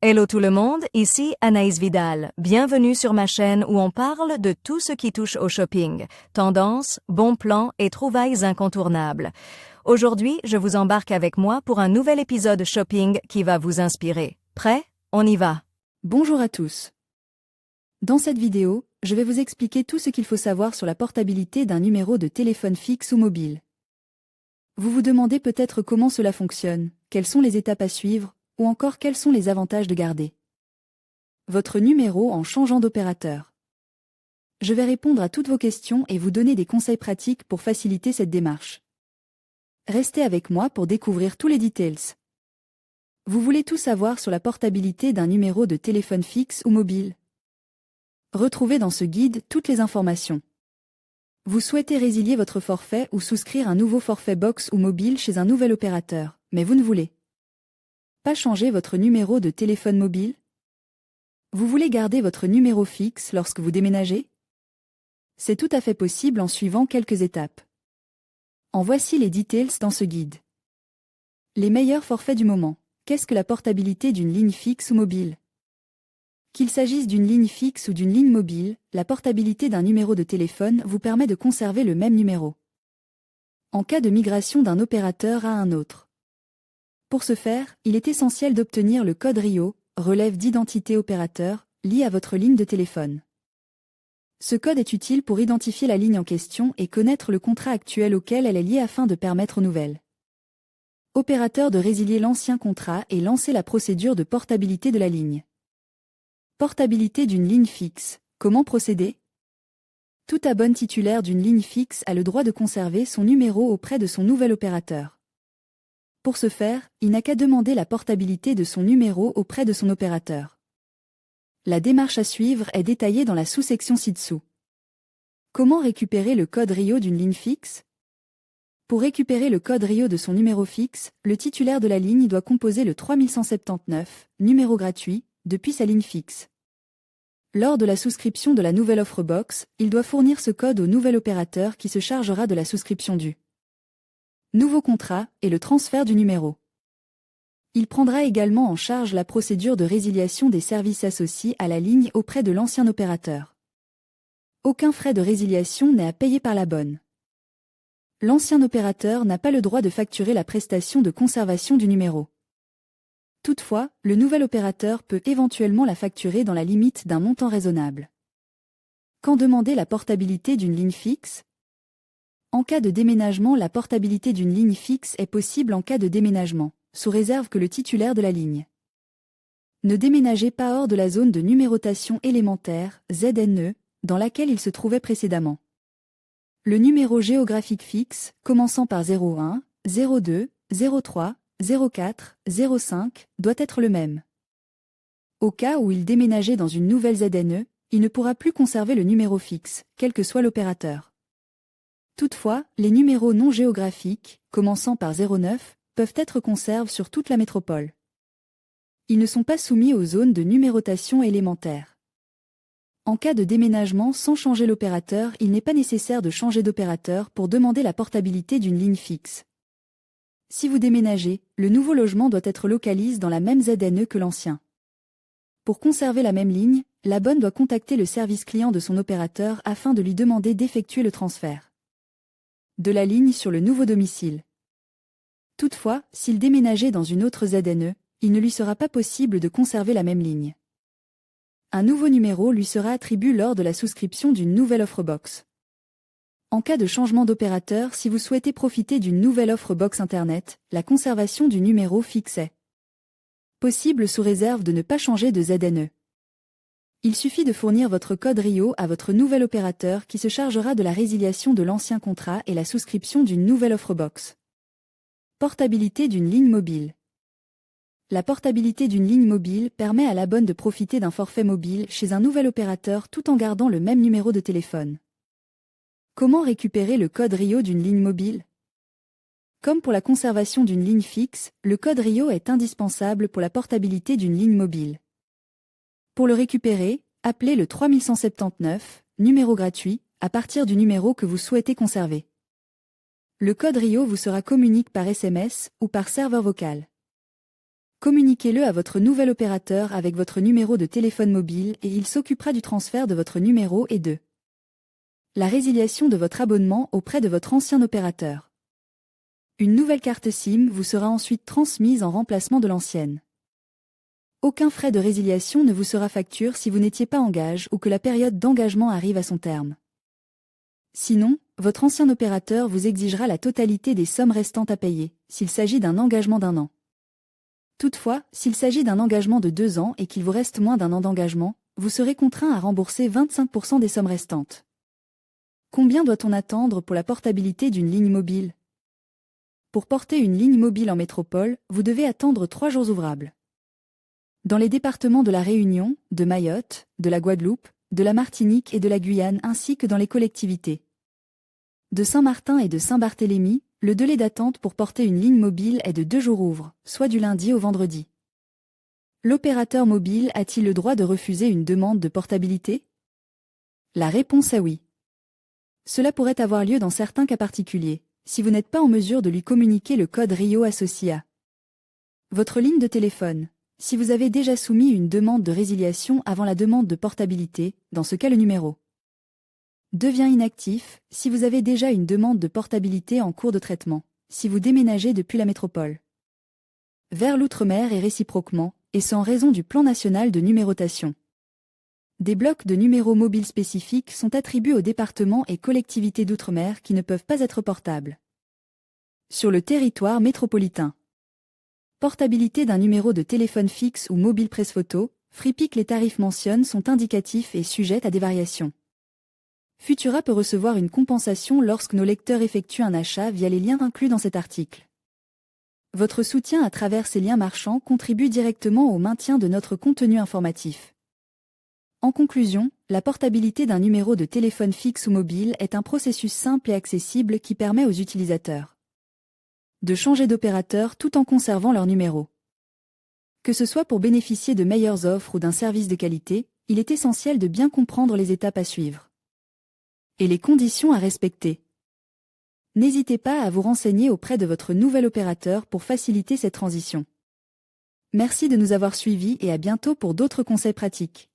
Hello tout le monde, ici Anaïs Vidal. Bienvenue sur ma chaîne où on parle de tout ce qui touche au shopping, tendances, bons plans et trouvailles incontournables. Aujourd'hui, je vous embarque avec moi pour un nouvel épisode shopping qui va vous inspirer. Prêt? On y va. Bonjour à tous. Dans cette vidéo, je vais vous expliquer tout ce qu'il faut savoir sur la portabilité d'un numéro de téléphone fixe ou mobile. Vous vous demandez peut-être comment cela fonctionne, quelles sont les étapes à suivre, ou encore quels sont les avantages de garder votre numéro en changeant d'opérateur. Je vais répondre à toutes vos questions et vous donner des conseils pratiques pour faciliter cette démarche. Restez avec moi pour découvrir tous les details. Vous voulez tout savoir sur la portabilité d'un numéro de téléphone fixe ou mobile? Retrouvez dans ce guide toutes les informations. Vous souhaitez résilier votre forfait ou souscrire un nouveau forfait box ou mobile chez un nouvel opérateur, mais vous ne voulez pas changer votre numéro de téléphone mobile? Vous voulez garder votre numéro fixe lorsque vous déménagez? C'est tout à fait possible en suivant quelques étapes. En voici les details dans ce guide. Les meilleurs forfaits du moment. Qu'est-ce que la portabilité d'une ligne fixe ou mobile? Qu'il s'agisse d'une ligne fixe ou d'une ligne mobile, la portabilité d'un numéro de téléphone vous permet de conserver le même numéro en cas de migration d'un opérateur à un autre. Pour ce faire, il est essentiel d'obtenir le code RIO, relève d'identité opérateur, lié à votre ligne de téléphone. Ce code est utile pour identifier la ligne en question et connaître le contrat actuel auquel elle est liée afin de permettre aux nouvelles opérateurs de résilier l'ancien contrat et lancer la procédure de portabilité de la ligne. Portabilité d'une ligne fixe. Comment procéder? Tout abonné titulaire d'une ligne fixe a le droit de conserver son numéro auprès de son nouvel opérateur. Pour ce faire, il n'a qu'à demander la portabilité de son numéro auprès de son opérateur. La démarche à suivre est détaillée dans la sous-section ci-dessous. Comment récupérer le code RIO d'une ligne fixe? Pour récupérer le code RIO de son numéro fixe, le titulaire de la ligne doit composer le 3179, numéro gratuit, depuis sa ligne fixe. Lors de la souscription de la nouvelle offre box, il doit fournir ce code au nouvel opérateur qui se chargera de la souscription du nouveau contrat et le transfert du numéro. Il prendra également en charge la procédure de résiliation des services associés à la ligne auprès de l'ancien opérateur. Aucun frais de résiliation n'est à payer par la bonne. L'ancien opérateur n'a pas le droit de facturer la prestation de conservation du numéro. Toutefois, le nouvel opérateur peut éventuellement la facturer dans la limite d'un montant raisonnable. Quand demander la portabilité d'une ligne fixe? En cas de déménagement, la portabilité d'une ligne fixe est possible en cas de déménagement, sous réserve que le titulaire de la ligne ne déménagez pas hors de la zone de numérotation élémentaire, ZNE, dans laquelle il se trouvait précédemment. Le numéro géographique fixe, commençant par 01, 02, 03, 04, 05, doit être le même. Au cas où il déménageait dans une nouvelle ZNE, il ne pourra plus conserver le numéro fixe, quel que soit l'opérateur. Toutefois, les numéros non géographiques, commençant par 09, peuvent être conservés sur toute la métropole. Ils ne sont pas soumis aux zones de numérotation élémentaire. En cas de déménagement sans changer l'opérateur, il n'est pas nécessaire de changer d'opérateur pour demander la portabilité d'une ligne fixe. Si vous déménagez, le nouveau logement doit être localisé dans la même ZNE que l'ancien. Pour conserver la même ligne, l'abonné doit contacter le service client de son opérateur afin de lui demander d'effectuer le transfert de la ligne sur le nouveau domicile. Toutefois, s'il déménageait dans une autre ZNE, il ne lui sera pas possible de conserver la même ligne. Un nouveau numéro lui sera attribué lors de la souscription d'une nouvelle offre box. En cas de changement d'opérateur, si vous souhaitez profiter d'une nouvelle offre box Internet, la conservation du numéro fixe est possible sous réserve de ne pas changer de ZNE. Il suffit de fournir votre code RIO à votre nouvel opérateur qui se chargera de la résiliation de l'ancien contrat et la souscription d'une nouvelle offre box. Portabilité d'une ligne mobile. La portabilité d'une ligne mobile permet à l'abonné de profiter d'un forfait mobile chez un nouvel opérateur tout en gardant le même numéro de téléphone. Comment récupérer le code RIO d'une ligne mobile? Comme pour la conservation d'une ligne fixe, le code RIO est indispensable pour la portabilité d'une ligne mobile. Pour le récupérer, appelez le 3179, numéro gratuit, à partir du numéro que vous souhaitez conserver. Le code RIO vous sera communiqué par SMS ou par serveur vocal. Communiquez-le à votre nouvel opérateur avec votre numéro de téléphone mobile et il s'occupera du transfert de votre numéro et de la résiliation de votre abonnement auprès de votre ancien opérateur. Une nouvelle carte SIM vous sera ensuite transmise en remplacement de l'ancienne. Aucun frais de résiliation ne vous sera facturé si vous n'étiez pas en gage ou que la période d'engagement arrive à son terme. Sinon, votre ancien opérateur vous exigera la totalité des sommes restantes à payer, s'il s'agit d'un engagement d'1 an. Toutefois, s'il s'agit d'un engagement de 2 ans et qu'il vous reste moins d'1 an d'engagement, vous serez contraint à rembourser 25% des sommes restantes. Combien doit-on attendre pour la portabilité d'une ligne mobile? Pour porter une ligne mobile en métropole, vous devez attendre 3 jours ouvrables. Dans les départements de la Réunion, de Mayotte, de la Guadeloupe, de la Martinique et de la Guyane ainsi que dans les collectivités de Saint-Martin et de Saint-Barthélemy, le délai d'attente pour porter une ligne mobile est de 2 jours ouvres, soit du lundi au vendredi. L'opérateur mobile a-t-il le droit de refuser une demande de portabilité? La réponse est oui. Cela pourrait avoir lieu dans certains cas particuliers, si vous n'êtes pas en mesure de lui communiquer le code RIO associé à votre ligne de téléphone. Si vous avez déjà soumis une demande de résiliation avant la demande de portabilité, dans ce cas le numéro devient inactif si vous avez déjà une demande de portabilité en cours de traitement, si vous déménagez depuis la métropole vers l'outre-mer et réciproquement, et ce en raison du plan national de numérotation. Des blocs de numéros mobiles spécifiques sont attribués aux départements et collectivités d'outre-mer qui ne peuvent pas être portables sur le territoire métropolitain. Portabilité d'un numéro de téléphone fixe ou mobile presse-photo, FreePic. Les tarifs mentionnés sont indicatifs et sujets à des variations. Futura peut recevoir une compensation lorsque nos lecteurs effectuent un achat via les liens inclus dans cet article. Votre soutien à travers ces liens marchands contribue directement au maintien de notre contenu informatif. En conclusion, la portabilité d'un numéro de téléphone fixe ou mobile est un processus simple et accessible qui permet aux utilisateurs de changer d'opérateur tout en conservant leur numéro. Que ce soit pour bénéficier de meilleures offres ou d'un service de qualité, il est essentiel de bien comprendre les étapes à suivre et les conditions à respecter. N'hésitez pas à vous renseigner auprès de votre nouvel opérateur pour faciliter cette transition. Merci de nous avoir suivis et à bientôt pour d'autres conseils pratiques.